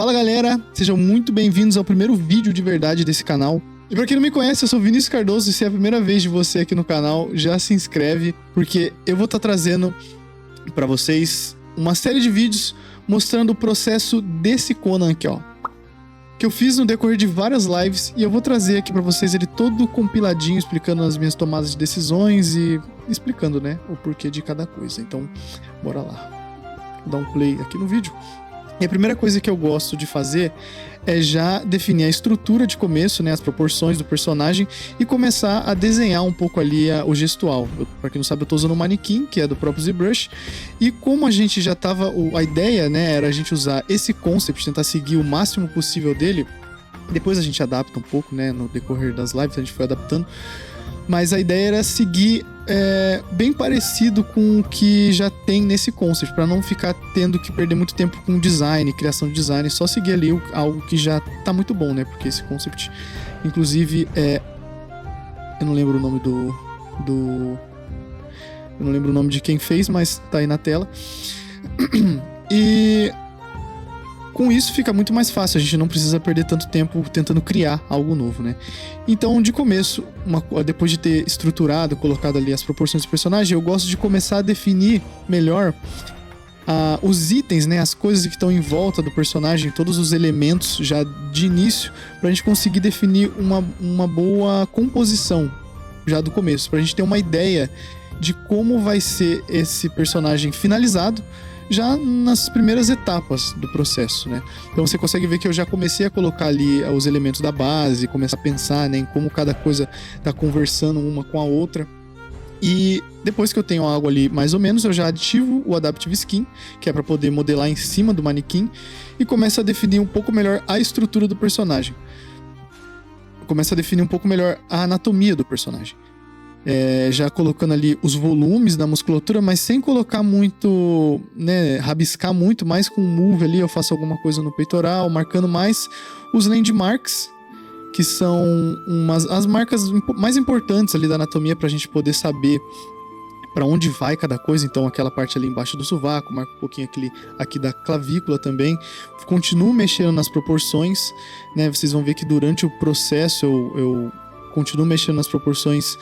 Fala galera, sejam muito bem-vindos ao primeiro vídeo de verdade desse canal. E pra quem não me conhece, eu sou Vinícius Cardoso e se é a primeira vez de você aqui no canal, já se inscreve, porque eu vou estar trazendo pra vocês uma série de vídeos mostrando o processo desse Conan aqui, ó. Que eu fiz no decorrer de várias lives e eu vou trazer aqui pra vocês ele todo compiladinho, explicando as minhas tomadas de decisões e explicando, né, o porquê de cada coisa. Então, bora lá. Vou dar um play aqui no vídeo. E a primeira coisa que eu gosto de fazer é já definir a estrutura de começo, né, as proporções do personagem e começar a desenhar um pouco ali o gestual. Pra quem não sabe, eu tô usando o manequim, que é do próprio ZBrush, e como a gente já tava, a ideia, né, era a gente usar esse concept, tentar seguir o máximo possível dele. Depois a gente adapta um pouco, né, no decorrer das lives a gente foi adaptando, mas a ideia era seguir bem parecido com o que já tem nesse concept, para não ficar tendo que perder muito tempo com design, criação de design, só seguir ali algo que já tá muito bom, né? Porque esse concept, inclusive, eu não lembro o nome eu não lembro o nome de quem fez, mas tá aí na tela. E com isso fica muito mais fácil, a gente não precisa perder tanto tempo tentando criar algo novo, né? Então, de começo, depois de ter estruturado, colocado ali as proporções do personagem, eu gosto de começar a definir melhor os itens, né? As coisas que estão em volta do personagem, todos os elementos já de início, pra gente conseguir definir uma boa composição já do começo, pra gente ter uma ideia de como vai ser esse personagem finalizado, já nas primeiras etapas do processo, né? Então você consegue ver que eu já comecei a colocar ali os elementos da base, começar a pensar, né, em como cada coisa tá conversando uma com a outra. E depois que eu tenho algo ali mais ou menos, eu já ativo o Adaptive Skin, que é para poder modelar em cima do manequim, e começo a definir um pouco melhor a estrutura do personagem. Começo a definir um pouco melhor a anatomia do personagem. Já colocando ali os volumes da musculatura, mas sem colocar muito, né, rabiscar muito, mais com o move ali, eu faço alguma coisa no peitoral, marcando mais os landmarks, que são as marcas mais importantes ali da anatomia pra gente poder saber pra onde vai cada coisa. Então aquela parte ali embaixo do sovaco, marco um pouquinho aqui da clavícula também, continuo mexendo nas proporções, né, vocês vão ver que durante o processo eu continuo mexendo nas proporções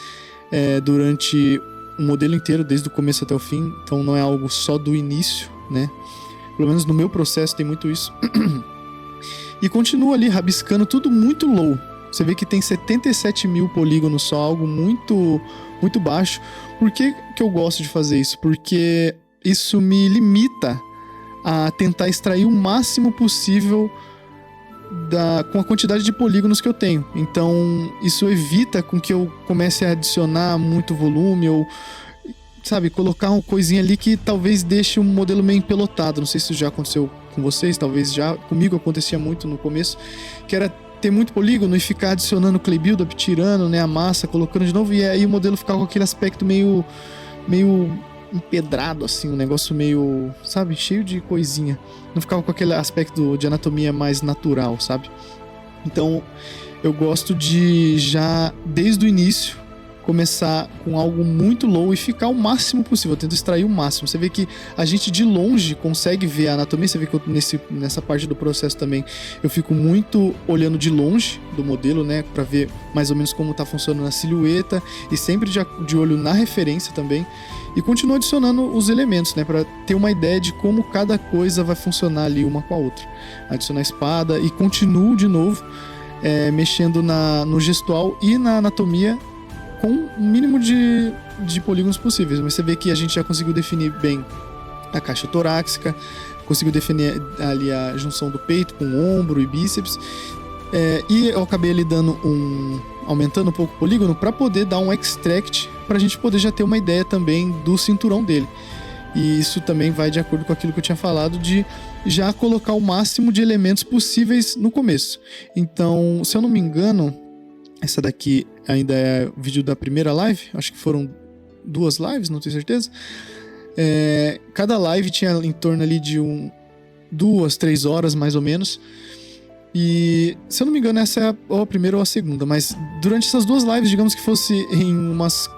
durante o modelo inteiro, desde o começo até o fim. Então não é algo só do início, né? Pelo menos no meu processo tem muito isso. E continuo ali rabiscando tudo muito low. Você vê que tem 77 mil polígonos só, algo muito, muito baixo. Por que eu gosto de fazer isso? Porque isso me limita a tentar extrair o máximo possível com a quantidade de polígonos que eu tenho. Então isso evita com que eu comece a adicionar muito volume ou, sabe, colocar uma coisinha ali que talvez deixe um modelo meio empelotado. Não sei se isso já aconteceu com vocês, talvez já. Comigo acontecia muito no começo, que era ter muito polígono e ficar adicionando clay buildup, tirando, né, a massa, colocando de novo, e aí o modelo ficava com aquele aspecto meio empedrado, assim, um negócio meio, sabe, cheio de coisinha. Não ficava com aquele aspecto de anatomia mais natural, sabe? Então, eu gosto de já, desde o início, começar com algo muito low e ficar o máximo possível. Eu tento extrair o máximo. Você vê que a gente de longe consegue ver a anatomia. Você vê que nessa parte do processo também eu fico muito olhando de longe do modelo, né, pra ver mais ou menos como tá funcionando a silhueta e sempre de olho na referência também. E continuo adicionando os elementos, né, para ter uma ideia de como cada coisa vai funcionar ali uma com a outra. Adicionar a espada e continuo de novo mexendo no gestual e na anatomia com o mínimo de polígonos possíveis. Mas você vê que a gente já conseguiu definir bem a caixa torácica, conseguiu definir ali a junção do peito com o ombro e bíceps. E eu acabei ali aumentando um pouco o polígono para poder dar um extract, para a gente poder já ter uma ideia também do cinturão dele. E isso também vai de acordo com aquilo que eu tinha falado, de já colocar o máximo de elementos possíveis no começo. Então, se eu não me engano, essa daqui ainda é o vídeo da primeira live, acho que foram 2 lives, não tenho certeza. Cada live tinha em torno ali de 2, 3 horas mais ou menos. E, se eu não me engano, essa é ou a primeira ou a segunda, mas durante essas 2 lives, digamos que fosse em umas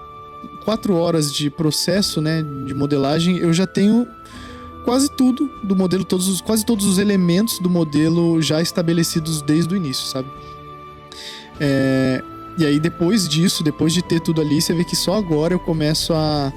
4 horas de processo, né, de modelagem, eu já tenho quase tudo do modelo, quase todos os elementos do modelo já estabelecidos desde o início, sabe? E aí depois disso, depois de ter tudo ali, você vê que só agora eu começo a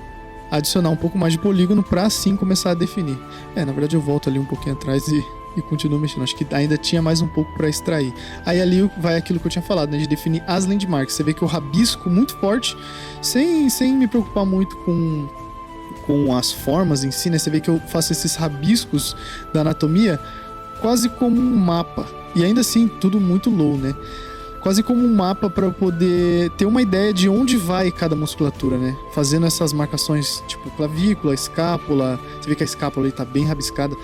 adicionar um pouco mais de polígono pra assim começar a definir. Na verdade eu volto ali um pouquinho atrás e continuo mexendo. Acho que ainda tinha mais um pouco pra extrair. Aí ali vai aquilo que eu tinha falado, né? De definir as landmarks. Você vê que eu rabisco muito forte, sem me preocupar muito com as formas em si, né? Você vê que eu faço esses rabiscos da anatomia quase como um mapa. E ainda assim, tudo muito low, né? Quase como um mapa para poder ter uma ideia de onde vai cada musculatura, né? Fazendo essas marcações, tipo clavícula, escápula. Você vê que a escápula ali tá bem rabiscada.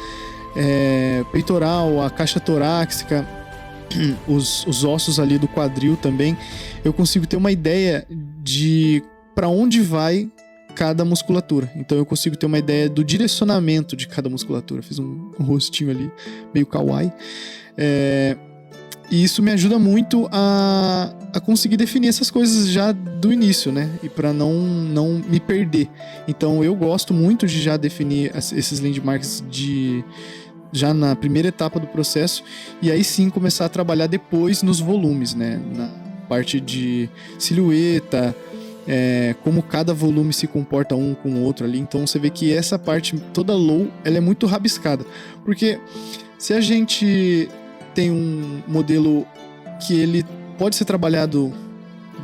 Peitoral, a caixa torácica, os ossos ali do quadril também. Eu consigo ter uma ideia de para onde vai cada musculatura. Então eu consigo ter uma ideia do direcionamento de cada musculatura. Fiz um rostinho ali, meio kawaii. E isso me ajuda muito a conseguir definir essas coisas já do início, né? E para não me perder. Então eu gosto muito de já definir esses landmarks já na primeira etapa do processo, e aí sim começar a trabalhar depois nos volumes, né? Na parte de silhueta, como cada volume se comporta um com o outro ali. Então você vê que essa parte toda low, ela é muito rabiscada. Porque se a gente tem um modelo que ele pode ser trabalhado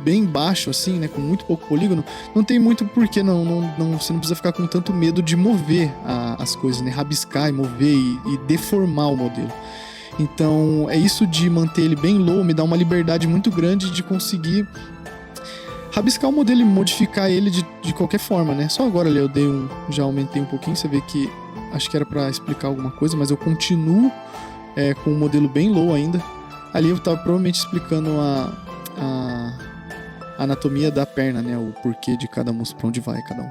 bem baixo, assim, né, com muito pouco polígono, não tem muito porquê, você não precisa ficar com tanto medo de mover as coisas, né, rabiscar e mover e deformar o modelo. Então, é isso de manter ele bem low, me dá uma liberdade muito grande de conseguir rabiscar o modelo e modificar ele de qualquer forma, né. Só agora ali eu já aumentei um pouquinho, você vê que acho que era pra explicar alguma coisa, mas eu continuo com o modelo bem low ainda. Ali eu tava provavelmente explicando a anatomia da perna, né? O porquê de cada músculo, pra onde vai cada um.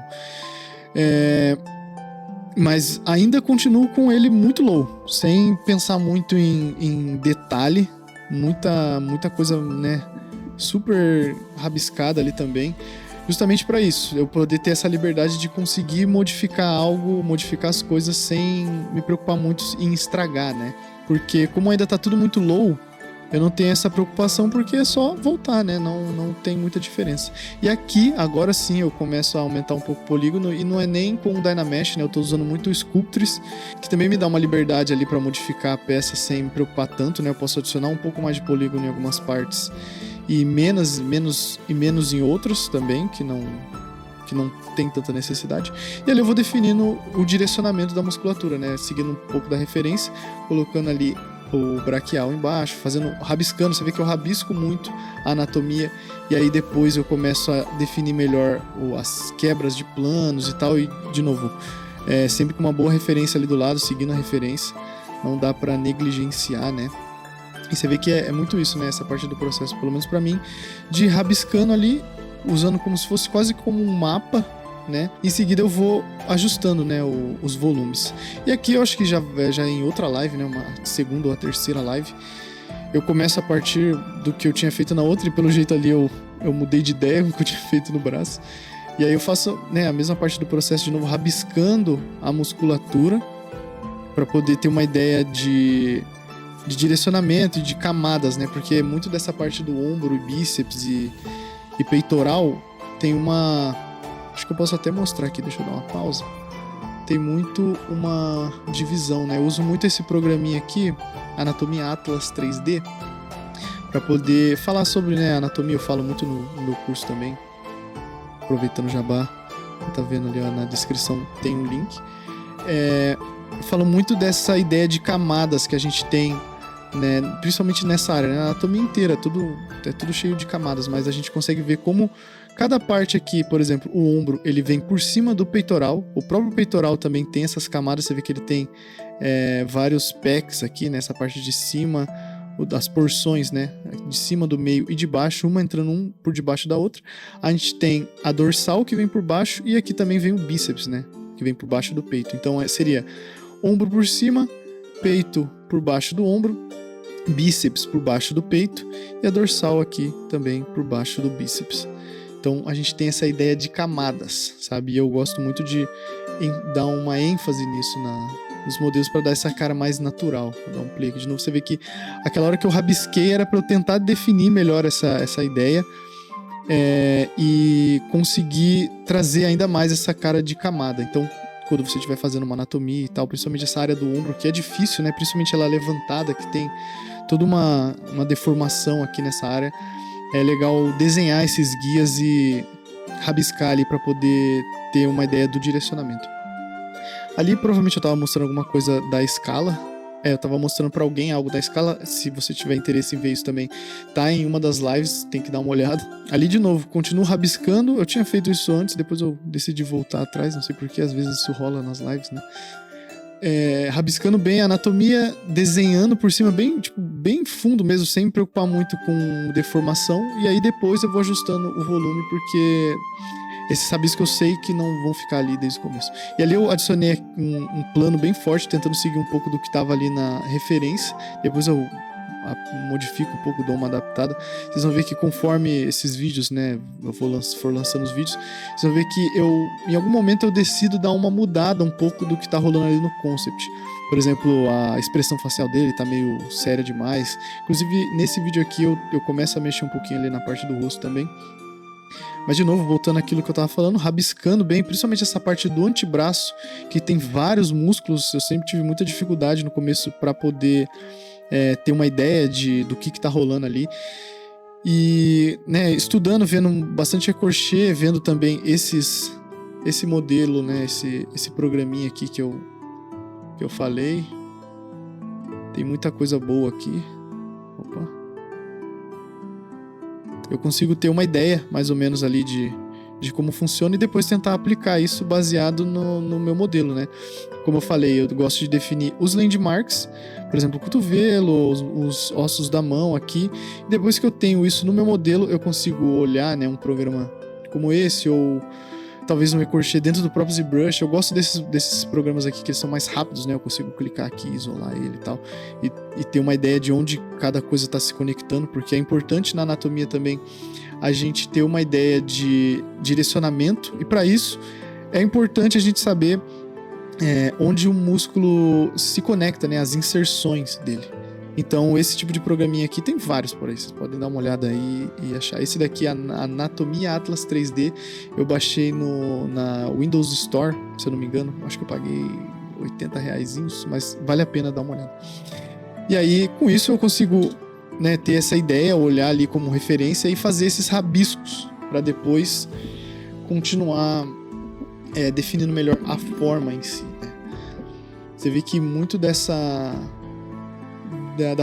Mas ainda continuo com ele muito low, sem pensar muito em detalhe. Muita coisa, né? Super rabiscada ali também. Justamente para isso, eu poder ter essa liberdade de conseguir modificar as coisas sem me preocupar muito em estragar, né? Porque como ainda tá tudo muito low, eu não tenho essa preocupação porque é só voltar, né? Não tem muita diferença. E aqui, agora sim, eu começo a aumentar um pouco o polígono e não é nem com o Dynamesh, né? Eu tô usando muito o Sculptris, que também me dá uma liberdade ali para modificar a peça sem me preocupar tanto, né? Eu posso adicionar um pouco mais de polígono em algumas partes e menos em outros também, que não tem tanta necessidade. E ali eu vou definindo o direcionamento da musculatura, né? Seguindo um pouco da referência, colocando ali o braquial embaixo, rabiscando. Você vê que eu rabisco muito a anatomia e aí depois eu começo a definir melhor as quebras de planos e tal. E de novo, sempre com uma boa referência ali do lado, seguindo a referência, não dá pra negligenciar, né? E você vê que é muito isso, né? Essa parte do processo, pelo menos pra mim, de rabiscando ali, usando como se fosse quase como um mapa, né? Em seguida eu vou ajustando, né, os volumes. E aqui eu acho que já em outra live, né, uma segunda ou a terceira live, eu começo a partir do que eu tinha feito na outra, e pelo jeito ali eu mudei de ideia com o que eu tinha feito no braço. E aí eu faço, né, a mesma parte do processo de novo, rabiscando a musculatura para poder ter uma ideia de direcionamento e de camadas, né? Porque muito dessa parte do ombro, bíceps e peitoral tem uma... Acho que eu posso até mostrar aqui, deixa eu dar uma pausa. Tem muito uma divisão, né? Eu uso muito esse programinha aqui, Anatomia Atlas 3D, para poder falar sobre, né, anatomia. Eu falo muito no meu curso também. Aproveitando o jabá, tá vendo ali, ó, na descrição tem um link. Eu falo muito dessa ideia de camadas que a gente tem, né, principalmente nessa área, né? A anatomia inteira, é tudo cheio de camadas, mas a gente consegue ver como cada parte aqui, por exemplo, o ombro, ele vem por cima do peitoral. O próprio peitoral também tem essas camadas. Você vê que ele tem vários pecs aqui, nessa parte de cima, das porções, né, de cima, do meio e de baixo, uma entrando um por debaixo da outra. A gente tem a dorsal que vem por baixo e aqui também vem o bíceps, né, que vem por baixo do peito. Então seria ombro por cima, peito por baixo do ombro, bíceps por baixo do peito e a dorsal aqui também por baixo do bíceps. Então a gente tem essa ideia de camadas, sabe? E eu gosto muito de dar uma ênfase nisso nos modelos para dar essa cara mais natural. Vou dar um play aqui de novo, você vê que aquela hora que eu rabisquei era para eu tentar definir melhor essa ideia e conseguir trazer ainda mais essa cara de camada. Então, quando você estiver fazendo uma anatomia e tal, principalmente essa área do ombro, que é difícil, né? Principalmente ela levantada, que tem toda uma deformação aqui nessa área, é legal desenhar esses guias e rabiscar ali para poder ter uma ideia do direcionamento. Ali provavelmente eu tava mostrando alguma coisa da escala. Eu tava mostrando pra alguém algo da escala. Se você tiver interesse em ver isso também, tá em uma das lives, tem que dar uma olhada. Ali de novo, continuo rabiscando. Eu tinha feito isso antes, depois eu decidi voltar atrás. Não sei porquê, às vezes isso rola nas lives, né? Rabiscando bem a anatomia, desenhando por cima bem fundo mesmo, sem me preocupar muito com deformação. E aí depois eu vou ajustando o volume, porque esses rabiscos eu sei que não vão ficar ali desde o começo. E ali eu adicionei um plano bem forte, tentando seguir um pouco do que estava ali na referência. Depois eu modifico um pouco, dou uma adaptada. Vocês vão ver que conforme esses vídeos, né, eu for lançando os vídeos, vocês vão ver que em algum momento eu decido dar uma mudada um pouco do que tá rolando ali no concept. Por exemplo, a expressão facial dele tá meio séria demais. Inclusive, nesse vídeo aqui eu começo a mexer um pouquinho ali na parte do rosto também. Mas de novo, voltando àquilo que eu tava falando, rabiscando bem, principalmente essa parte do antebraço, que tem vários músculos. Eu sempre tive muita dificuldade no começo para poder ter uma ideia do que tá rolando ali. E, né, estudando, vendo bastante recorchê, vendo também esse modelo, né, esse programinha aqui que eu falei. Tem muita coisa boa aqui. Opa. Eu consigo ter uma ideia, mais ou menos, ali de como funciona e depois tentar aplicar isso baseado no meu modelo, né? Como eu falei, eu gosto de definir os landmarks, por exemplo, o cotovelo, os ossos da mão aqui. E depois que eu tenho isso no meu modelo, eu consigo olhar, né, um programa como esse, ou talvez um recorchê dentro do próprio ZBrush. Eu gosto desses programas aqui, que eles são mais rápidos, né? Eu consigo clicar aqui, isolar ele e tal, e ter uma ideia de onde cada coisa está se conectando, porque é importante na anatomia também a gente ter uma ideia de direcionamento, e para isso é importante a gente saber onde o músculo se conecta, né? As inserções dele. Então, esse tipo de programinha aqui tem vários por aí, vocês podem dar uma olhada aí e achar. Esse daqui, a Anatomia Atlas 3D, eu baixei na Windows Store, se eu não me engano. Acho que eu paguei R$80, mas vale a pena dar uma olhada. E aí, com isso, eu consigo, né, ter essa ideia, olhar ali como referência e fazer esses rabiscos para depois continuar definindo melhor a forma em si, né? Você vê que muito da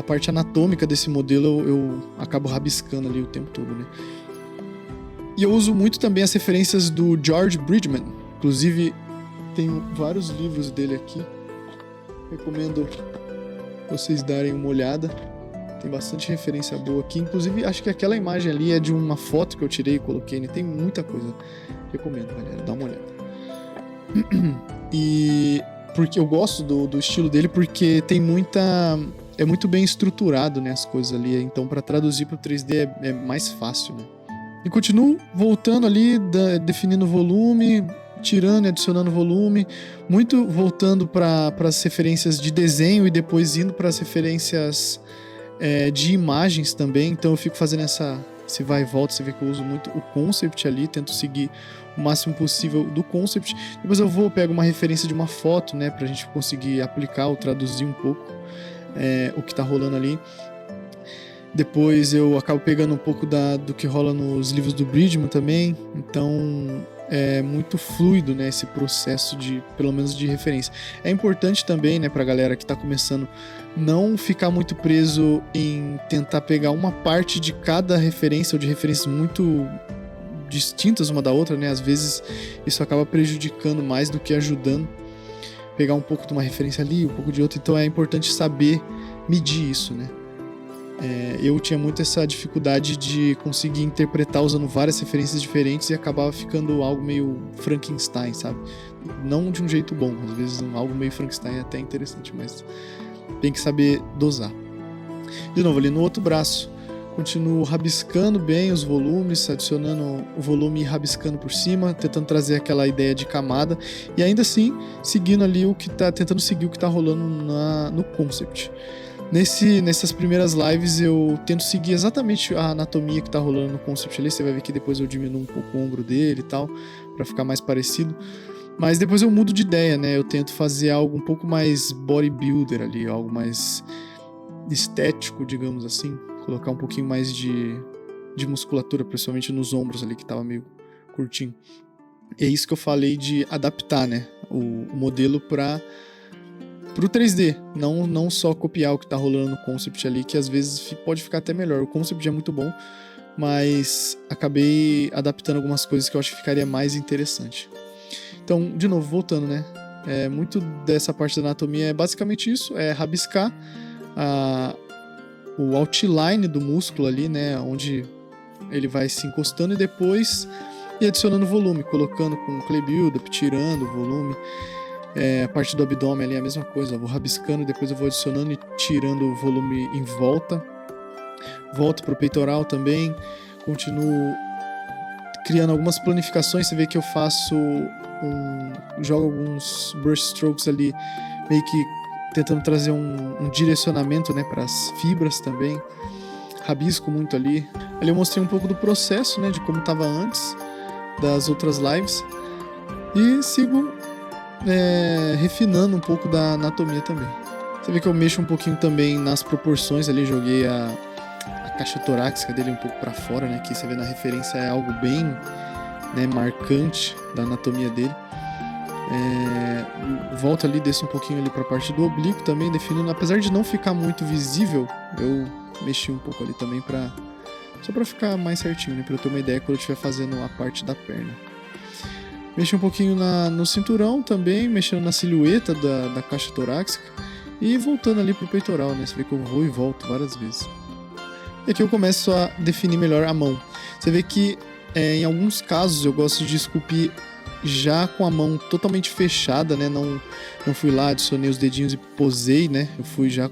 parte anatômica desse modelo eu acabo rabiscando ali o tempo todo, né? E eu uso muito também as referências do George Bridgman. Inclusive, tenho vários livros dele aqui. Recomendo vocês darem uma olhada. Tem bastante referência boa aqui. Inclusive, acho que aquela imagem ali é de uma foto que eu tirei e coloquei, né? Tem muita coisa. Recomendo, galera. Dá uma olhada. E porque eu gosto do estilo dele, porque tem é muito bem estruturado, né, as coisas ali. Então, para traduzir para o 3D é mais fácil, né? E continuo voltando ali, definindo volume, tirando e adicionando volume, muito voltando para as referências de desenho e depois indo para as referências de imagens também. Então eu fico fazendo esse vai e volta. Você vê que eu uso muito o concept ali, tento seguir o máximo possível do concept. Depois eu pego uma referência de uma foto, né, pra gente conseguir aplicar ou traduzir um pouco o que tá rolando ali. Depois eu acabo pegando um pouco do que rola nos livros do Bridgman também. Então é muito fluido, né, esse processo pelo menos de referência. É importante também, né, pra galera que tá começando, não ficar muito preso em tentar pegar uma parte de cada referência ou de referências muito distintas uma da outra, né? Às vezes isso acaba prejudicando mais do que ajudando. Pegar um pouco de uma referência ali, um pouco de outra. Então é importante saber medir isso, né? Eu tinha muito essa dificuldade de conseguir interpretar usando várias referências diferentes e acabava ficando algo meio Frankenstein, sabe? Não de um jeito bom, às vezes algo meio Frankenstein é até interessante, mas tem que saber dosar. De novo, ali no outro braço, Continuo rabiscando bem os volumes, adicionando o volume e rabiscando por cima, tentando trazer aquela ideia de camada. E ainda assim, seguindo ali tentando seguir o que tá rolando no concept. Nessas primeiras lives eu tento seguir exatamente a anatomia que tá rolando no concept ali. Você vai ver que depois eu diminuo um pouco o ombro dele e tal, pra ficar mais parecido. Mas depois eu mudo de ideia, né? Eu tento fazer algo um pouco mais bodybuilder ali, algo mais estético, digamos assim. Colocar um pouquinho mais de musculatura, principalmente nos ombros ali, que tava meio curtinho. E é isso que eu falei de adaptar, né? O modelo pro 3D. Não só copiar o que tá rolando no concept ali, que às vezes pode ficar até melhor. O concept é muito bom, mas acabei adaptando algumas coisas que eu acho que ficaria mais interessante. Então, de novo, voltando, né? Muito dessa parte da anatomia é basicamente isso, é rabiscar o outline do músculo ali, né, onde ele vai se encostando e depois ir adicionando volume, colocando com clay build-up, tirando o volume. A parte do abdômen ali é a mesma coisa, eu vou rabiscando e depois eu vou adicionando e tirando o volume em volta. Volto pro peitoral também, continuo criando algumas planificações. Você vê que eu jogo alguns brush strokes ali, meio que tentando trazer um direcionamento, né, para as fibras também. Rabisco muito ali. Ali eu mostrei um pouco do processo, né, de como estava antes das outras lives. E sigo refinando um pouco da anatomia também. Você vê que eu mexo um pouquinho também nas proporções ali. Joguei a caixa torácica dele um pouco para fora, né, que você vê na referência é algo bem, né, marcante da anatomia dele. Volto ali, desço um pouquinho ali pra parte do oblíquo também, definindo, apesar de não ficar muito visível, eu mexi um pouco ali também só pra ficar mais certinho, né, pra eu ter uma ideia quando eu estiver fazendo a parte da perna. Mexi um pouquinho no cinturão também, mexendo na silhueta da caixa torácica e voltando ali pro peitoral, né, você vê que eu vou e volto várias vezes. E aqui eu começo a definir melhor a mão. Você vê que em alguns casos eu gosto de esculpir já com a mão totalmente fechada, né? Não fui lá, adicionei os dedinhos e posei, né?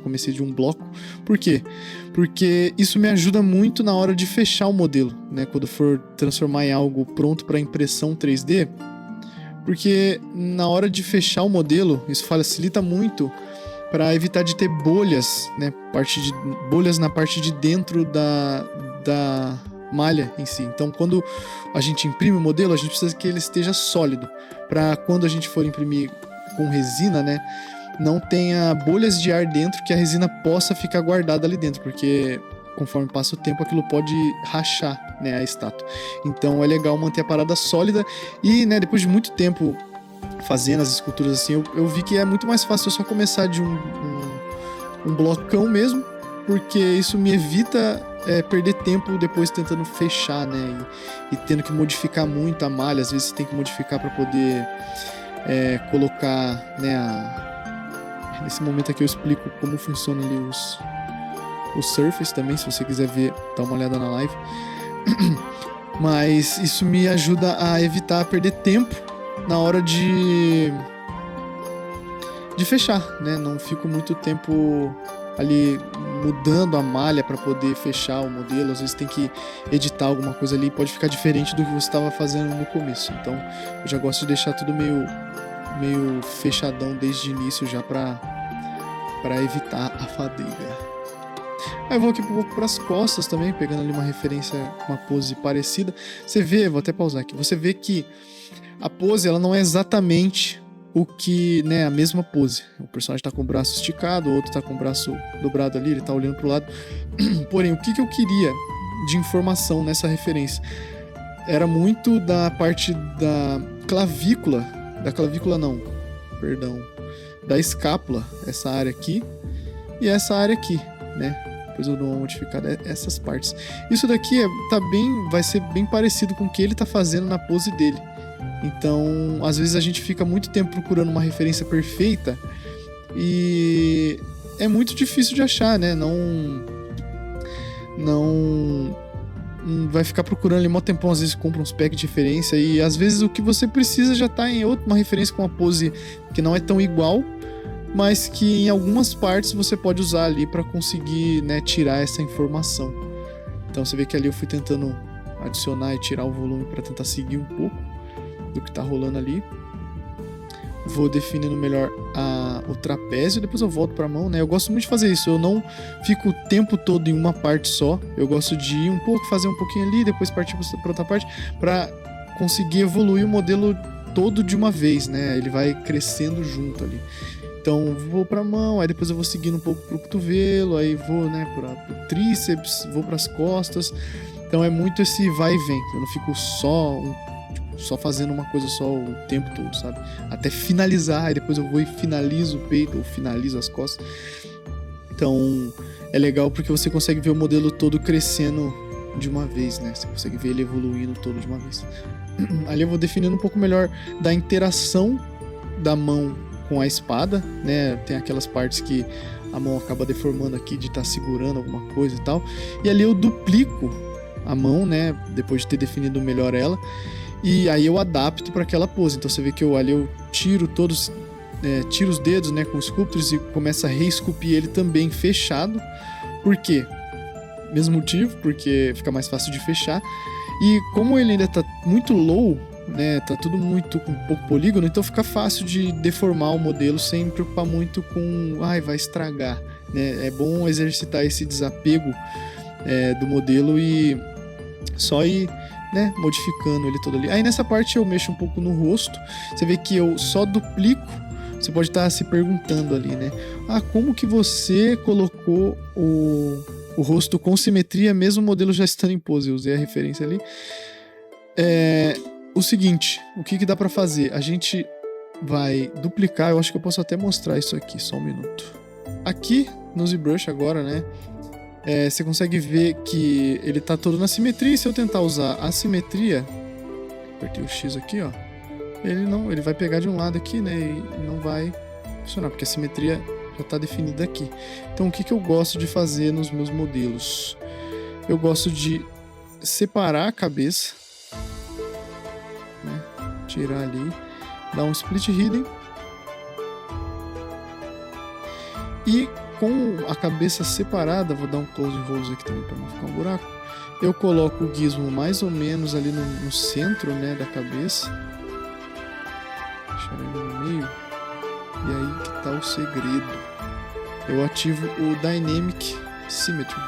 Comecei de um bloco. Por quê? Porque isso me ajuda muito na hora de fechar o modelo, né? Quando for transformar em algo pronto para impressão 3D. Porque na hora de fechar o modelo, isso facilita muito para evitar de ter bolhas, né? Bolhas na parte de dentro da malha em si. Então, quando a gente imprime o modelo, a gente precisa que ele esteja sólido, para quando a gente for imprimir com resina, né, não tenha bolhas de ar dentro, que a resina possa ficar guardada ali dentro, porque conforme passa o tempo aquilo pode rachar, né, a estátua. Então é legal manter a parada sólida e, né, depois de muito tempo fazendo as esculturas assim, eu vi que é muito mais fácil eu só começar de um blocão mesmo, porque isso me evita perder tempo depois tentando fechar, né? E tendo que modificar muito a malha. Às vezes você tem que modificar para poder colocar, né? Nesse momento aqui eu explico como funciona ali os surface também, se você quiser ver, dá uma olhada na live. Mas isso me ajuda a evitar perder tempo na hora de fechar, né? Não fico muito tempo ali mudando a malha para poder fechar o modelo. Às vezes tem que editar alguma coisa ali, pode ficar diferente do que você estava fazendo no começo. Então eu já gosto de deixar tudo meio fechadão desde o início, já para evitar a fadiga. Aí eu vou aqui um pouco para as costas também, pegando ali uma referência, uma pose parecida. Você vê, vou até pausar aqui, você vê que a pose ela não é exatamente o que, né, a mesma pose. O personagem tá com o braço esticado, o outro tá com o braço dobrado ali, ele tá olhando pro lado. Porém, o que eu queria de informação nessa referência? Era muito da parte da clavícula, da escápula, essa área aqui e essa área aqui, né? Depois eu dou uma modificada, essas partes. Isso daqui vai ser bem parecido com o que ele tá fazendo na pose dele. Então, às vezes a gente fica muito tempo procurando uma referência perfeita e é muito difícil de achar, né? Não vai ficar procurando ali mó tempão, às vezes compra uns packs de referência e às vezes o que você precisa já tá em uma referência com uma pose que não é tão igual, mas que em algumas partes você pode usar ali para conseguir, né, tirar essa informação. Então você vê que ali eu fui tentando adicionar e tirar o volume para tentar seguir um pouco do que tá rolando ali. Vou definindo melhor o trapézio, depois eu volto pra mão, né? Eu gosto muito de fazer isso, eu não fico o tempo todo em uma parte só. Eu gosto de ir um pouco, fazer um pouquinho ali, depois partir pra outra parte, pra conseguir evoluir o modelo todo de uma vez, né? Ele vai crescendo junto ali. Então vou pra mão, aí depois eu vou seguindo um pouco pro cotovelo, aí vou, né, pro tríceps, vou pras costas. Então é muito esse vai e vem, eu não fico só fazendo uma coisa só o tempo todo, sabe? Até finalizar, aí depois eu vou e finalizo o peito ou finalizo as costas. Então é legal porque você consegue ver o modelo todo crescendo de uma vez, né? Você consegue ver ele evoluindo todo de uma vez. Ali eu vou definindo um pouco melhor da interação da mão com a espada, né? Tem aquelas partes que a mão acaba deformando aqui de estar segurando alguma coisa e tal. E ali eu duplico a mão, né? Depois de ter definido melhor ela. E aí eu adapto para aquela pose. Então você vê que eu tiro tiro os dedos, né, com os sculptors e começo a reesculpir ele também fechado. Por quê? Mesmo motivo, porque fica mais fácil de fechar. E como ele ainda tá muito low, né, tá tudo muito com pouco polígono, então fica fácil de deformar o modelo sem me preocupar muito com, vai estragar, né? É bom exercitar esse desapego do modelo e só ir, né, modificando ele todo ali. Aí nessa parte eu mexo um pouco no rosto. Você vê que eu só duplico. Você pode estar se perguntando ali, né? Como que você colocou o rosto com simetria, mesmo o modelo já estando em pose? Eu usei a referência ali. O seguinte, o que dá pra fazer? A gente vai duplicar. Eu acho que eu posso até mostrar isso aqui, só um minuto. Aqui no ZBrush agora, né? Você consegue ver que ele tá todo na simetria, e se eu tentar usar a simetria, apertei o X aqui, ó, ele vai pegar de um lado aqui, né, e não vai funcionar, porque a simetria já tá definida aqui. Então o que eu gosto de fazer nos meus modelos? Eu gosto de separar a cabeça, né, tirar ali, dar um split hidden, e com a cabeça separada, vou dar um close rolos aqui também para não ficar um buraco. Eu coloco o gizmo mais ou menos ali no centro, né, da cabeça. Deixar ele no meio. E aí que tá o segredo. Eu ativo o Dynamic Symmetry.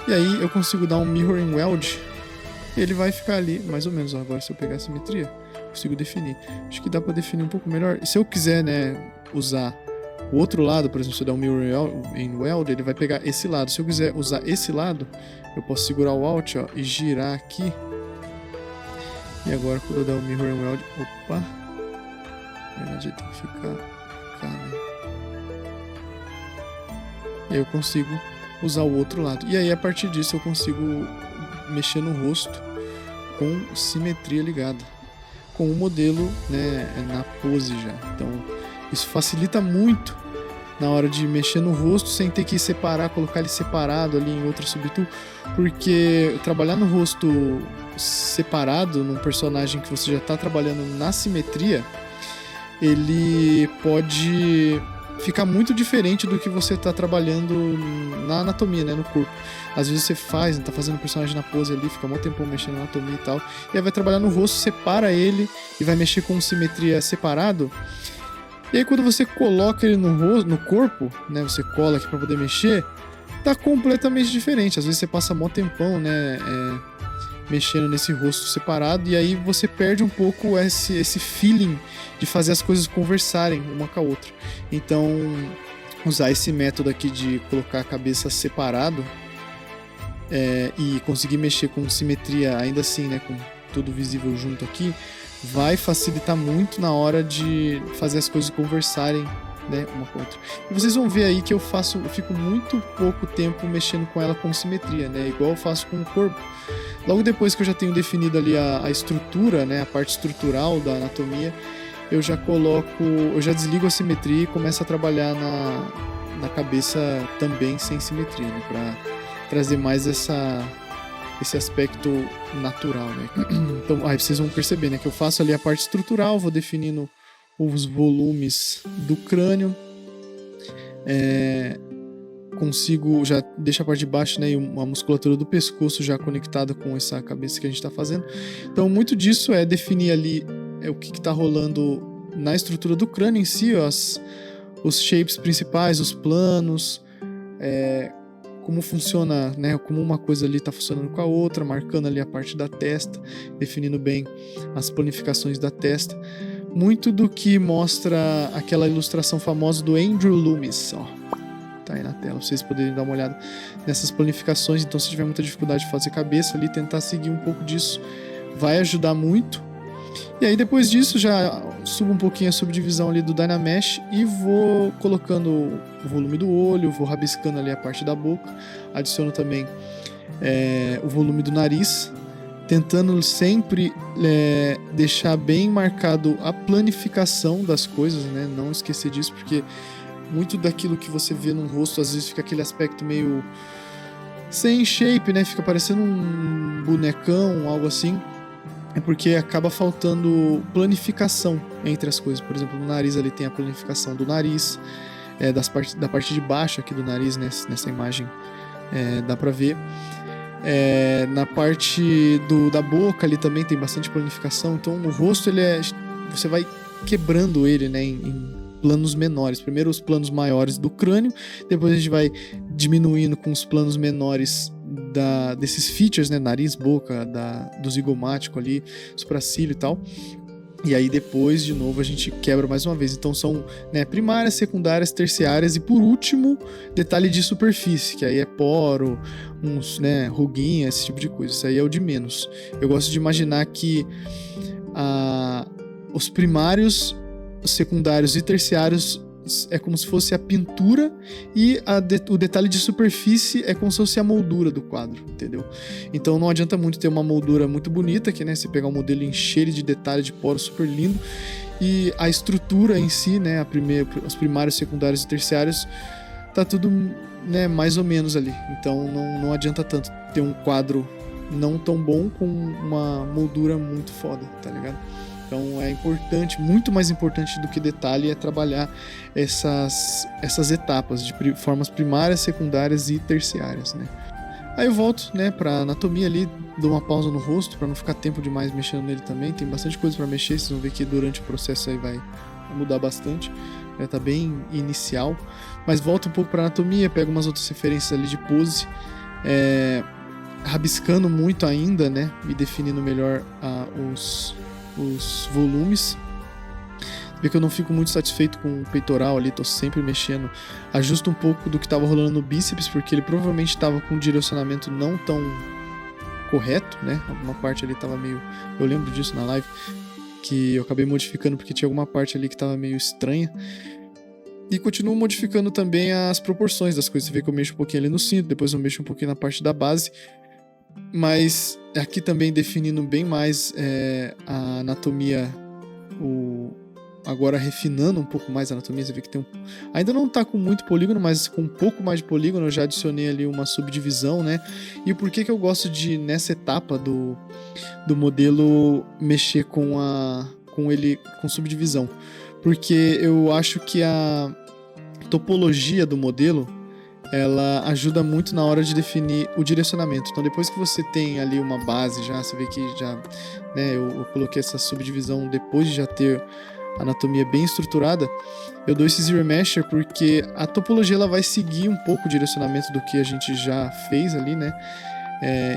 E aí eu consigo dar um Mirroring Weld. Ele vai ficar ali, mais ou menos. Agora se eu pegar a simetria, consigo definir. Acho que dá para definir um pouco melhor. E se eu quiser, né, usar o outro lado, por exemplo, se eu der um Mirroring Weld, ele vai pegar esse lado. Se eu quiser usar esse lado, eu posso segurar o Alt, ó, e girar aqui. E agora quando eu der um Mirroring Weld, opa, na verdade ele tem que ficar cá, né? E aí eu consigo usar o outro lado. E aí a partir disso eu consigo mexer no rosto com simetria ligada, com o modelo, né, na pose já. Então isso facilita muito na hora de mexer no rosto sem ter que separar, colocar ele separado ali em outra subtool, porque trabalhar no rosto separado num personagem que você já está trabalhando na simetria, ele pode ficar muito diferente do que você está trabalhando na anatomia, né, no corpo. Às vezes você tá fazendo o personagem na pose ali, fica um tempão mexendo na anatomia e tal, e aí vai trabalhar no rosto, separa ele e vai mexer com simetria separado. E aí quando você coloca ele no corpo, né, você cola aqui para poder mexer, tá completamente diferente. Às vezes você passa mó tempão, né, mexendo nesse rosto separado, e aí você perde um pouco esse feeling de fazer as coisas conversarem uma com a outra. Então, usar esse método aqui de colocar a cabeça separado e conseguir mexer com simetria ainda assim, né, com tudo visível junto aqui, vai facilitar muito na hora de fazer as coisas conversarem, né, uma com a outra. E vocês vão ver aí que eu fico muito pouco tempo mexendo com ela com simetria, né, igual eu faço com o corpo. Logo depois que eu já tenho definido ali a estrutura, né, a parte estrutural da anatomia, eu já desligo a simetria e começo a trabalhar na cabeça também sem simetria, né, para trazer mais esse aspecto natural, né? Então, aí vocês vão perceber, né, que eu faço ali a parte estrutural, vou definindo os volumes do crânio, consigo, já deixa a parte de baixo, né, e a musculatura do pescoço já conectada com essa cabeça que a gente está fazendo. Então, muito disso é definir ali o que está rolando na estrutura do crânio em si, os shapes principais, os planos, como funciona, né, como uma coisa ali está funcionando com a outra, marcando ali a parte da testa, definindo bem as planificações da testa. Muito do que mostra aquela ilustração famosa do Andrew Loomis, ó. Tá aí na tela, pra vocês poderem dar uma olhada nessas planificações. Então, se tiver muita dificuldade de fazer cabeça ali, tentar seguir um pouco disso vai ajudar muito. E aí, depois disso, já subo um pouquinho a subdivisão ali do Dynamesh e vou colocando o volume do olho, vou rabiscando ali a parte da boca, adiciono também o volume do nariz, tentando sempre deixar bem marcado a planificação das coisas, né? Não esquecer disso, porque muito daquilo que você vê no rosto, às vezes fica aquele aspecto meio sem shape, né? Fica parecendo um bonecão, algo assim. É porque acaba faltando planificação entre as coisas. Por exemplo, no nariz ali tem a planificação do nariz, da parte de baixo aqui do nariz, né? Nessa imagem dá pra ver. Na parte da boca ali também tem bastante planificação. Então o rosto, você vai quebrando ele, né, em planos menores. Primeiro os planos maiores do crânio, depois a gente vai diminuindo com os planos menores desses features, né, nariz, boca, do zigomático ali, supracílio e tal. E aí depois, de novo, a gente quebra mais uma vez. Então são, né, primárias, secundárias, terciárias e, por último, detalhe de superfície, que aí é poro, uns, né, ruguinha, esse tipo de coisa. Isso aí é o de menos. Eu gosto de imaginar que os primários, os secundários e terciários é como se fosse a pintura e o detalhe de superfície é como se fosse a moldura do quadro, entendeu? Então não adianta muito ter uma moldura muito bonita, que, né, você pegar um modelo e encher ele de detalhe de poro super lindo, e a estrutura em si, né, os primários, secundários e terciários, tá tudo, né, mais ou menos ali. Então não adianta tanto ter um quadro não tão bom com uma moldura muito foda, tá ligado? Então é importante, muito mais importante do que detalhe, é trabalhar essas etapas de formas primárias, secundárias e terciárias, né? Aí eu volto, né, pra anatomia ali, dou uma pausa no rosto para não ficar tempo demais mexendo nele também. Tem bastante coisa para mexer, vocês vão ver que durante o processo aí vai mudar bastante. Já tá bem inicial, mas volto um pouco pra anatomia, pego umas outras referências ali de pose, rabiscando muito ainda, né, e definindo melhor os volumes. Vê que eu não fico muito satisfeito com o peitoral ali, tô sempre mexendo. Ajusto um pouco do que tava rolando no bíceps, porque ele provavelmente tava com um direcionamento não tão correto, né? Alguma parte ali tava meio... Eu lembro disso na live, que eu acabei modificando porque tinha alguma parte ali que tava meio estranha. E continuo modificando também as proporções das coisas. Você vê que eu mexo um pouquinho ali no cinto, depois eu mexo um pouquinho na parte da base. Mas aqui também definindo bem mais a anatomia, agora refinando um pouco mais a anatomia. Você vê que ainda não tá com muito polígono, mas com um pouco mais de polígono eu já adicionei ali uma subdivisão, né? E por que eu gosto de, nessa etapa do modelo, mexer com subdivisão? Porque eu acho que a topologia do modelo, ela ajuda muito na hora de definir o direcionamento. Então depois que você tem ali uma base já, você vê que já, né, eu coloquei essa subdivisão depois de já ter a anatomia bem estruturada, eu dou esse Zero Mesher porque a topologia ela vai seguir um pouco o direcionamento do que a gente já fez ali, né?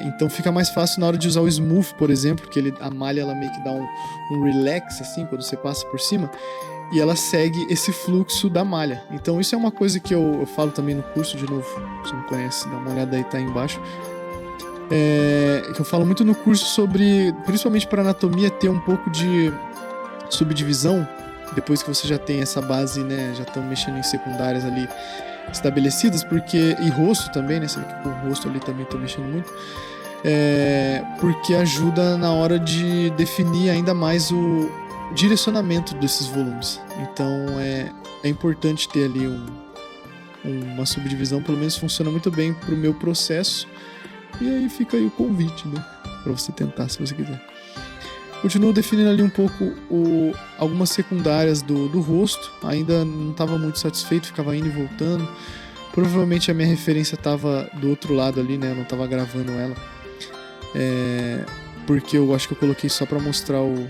Então fica mais fácil na hora de usar o Smooth, por exemplo, que a malha ela meio que dá um relax assim quando você passa por cima, e ela segue esse fluxo da malha. Então isso é uma coisa que eu falo também no curso, de novo, se não conhece, dá uma olhada aí, tá aí embaixo. Que eu falo muito no curso sobre, principalmente para anatomia, ter um pouco de subdivisão, depois que você já tem essa base, né, já estão mexendo em secundárias ali estabelecidas, e rosto também, né, você vê que com o rosto ali também estou mexendo muito, porque ajuda na hora de definir ainda mais o direcionamento desses volumes. Então é importante ter ali uma subdivisão, pelo menos funciona muito bem pro meu processo, e aí fica aí o convite, né, para você tentar, se você quiser. Continuo definindo ali um pouco algumas secundárias do rosto, ainda não estava muito satisfeito, ficava indo e voltando. Provavelmente a minha referência tava do outro lado ali, né? Eu não tava gravando ela. Porque eu acho que eu coloquei só pra mostrar o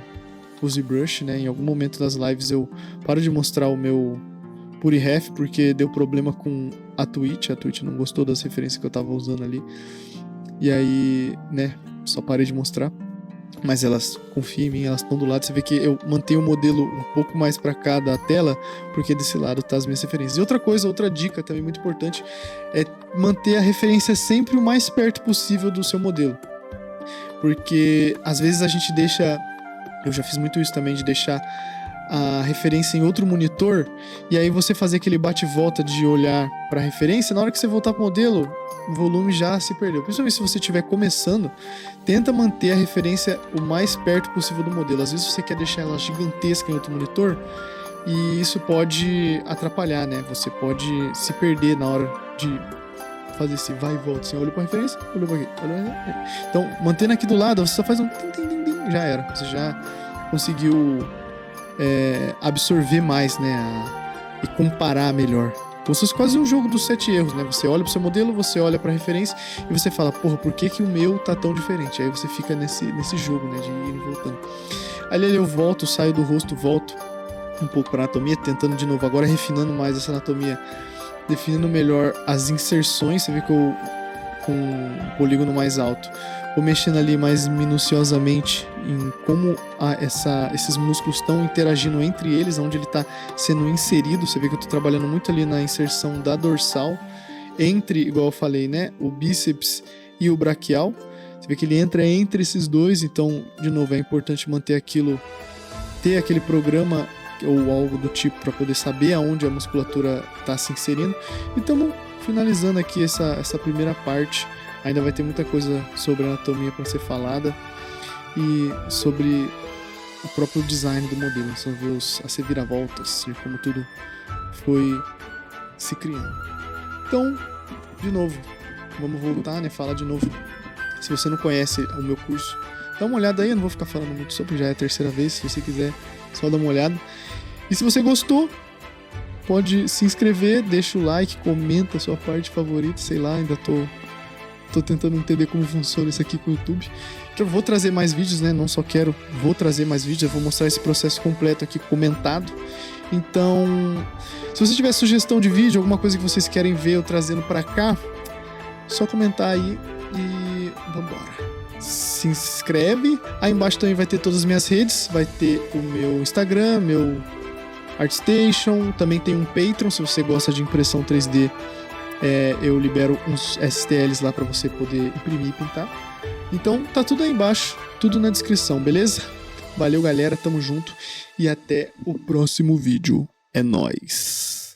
ZBrush, né? Em algum momento das lives eu paro de mostrar o meu PuriRef porque deu problema com a Twitch não gostou das referências que eu tava usando ali. E aí, né, só parei de mostrar. Mas elas, confiam em mim, elas estão do lado. Você vê que eu mantenho o modelo um pouco mais pra cá da tela, porque desse lado tá as minhas referências. E outra coisa, outra dica também muito importante, é manter a referência sempre o mais perto possível do seu modelo. Porque às vezes a gente deixa... Eu já fiz muito isso também, de deixar a referência em outro monitor, e aí você fazer aquele bate-volta de olhar para a referência, na hora que você voltar para o modelo, o volume já se perdeu. Principalmente se você estiver começando, tenta manter a referência o mais perto possível do modelo. Às vezes você quer deixar ela gigantesca em outro monitor, e isso pode atrapalhar, né? Você pode se perder na hora de fazer esse vai e volta. Assim, olha para a referência, olha para aqui. Então, mantendo aqui do lado, você só faz um já era. Você já conseguiu absorver mais, né, e comparar melhor. Então isso é quase um jogo dos 7 erros, né? Você olha pro seu modelo, você olha pra referência e você fala, porra, por que o meu tá tão diferente? Aí você fica nesse jogo, né, de ir voltando. Ali eu volto, saio do rosto, volto um pouco pra anatomia, tentando de novo, agora refinando mais essa anatomia, definindo melhor as inserções. Você vê que eu com um polígono mais alto vou mexendo ali mais minuciosamente em como esses músculos estão interagindo entre eles, onde ele está sendo inserido. Você vê que eu estou trabalhando muito ali na inserção da dorsal, entre, igual eu falei, né, o bíceps e o braquial. Você vê que ele entra entre esses dois, então, de novo, é importante manter aquilo, ter aquele programa ou algo do tipo para poder saber aonde a musculatura está se inserindo. E estamos finalizando aqui essa primeira parte. Ainda vai ter muita coisa sobre anatomia para ser falada e sobre o próprio design do modelo. Você vai ver as reviravoltas de como tudo foi se criando. Então, de novo, vamos voltar, né? Falar de novo. Se você não conhece o meu curso, dá uma olhada aí. Eu não vou ficar falando muito sobre, já é a terceira vez. Se você quiser, só dá uma olhada. E se você gostou, pode se inscrever, deixa o like, comenta a sua parte favorita, sei lá, ainda tô tentando entender como funciona isso aqui com o YouTube. Que eu vou trazer mais vídeos, né? Não só vou trazer mais vídeos, eu vou mostrar esse processo completo aqui comentado. Então, se você tiver sugestão de vídeo, alguma coisa que vocês querem ver eu trazendo pra cá, só comentar aí e vambora. Se inscreve. Aí embaixo também vai ter todas as minhas redes, vai ter o meu Instagram, meu ArtStation, também tem um Patreon, se você gosta de impressão 3D, eu libero uns STLs lá para você poder imprimir e pintar. Então tá tudo aí embaixo, tudo na descrição, beleza? Valeu, galera, tamo junto e até o próximo vídeo. É nóis.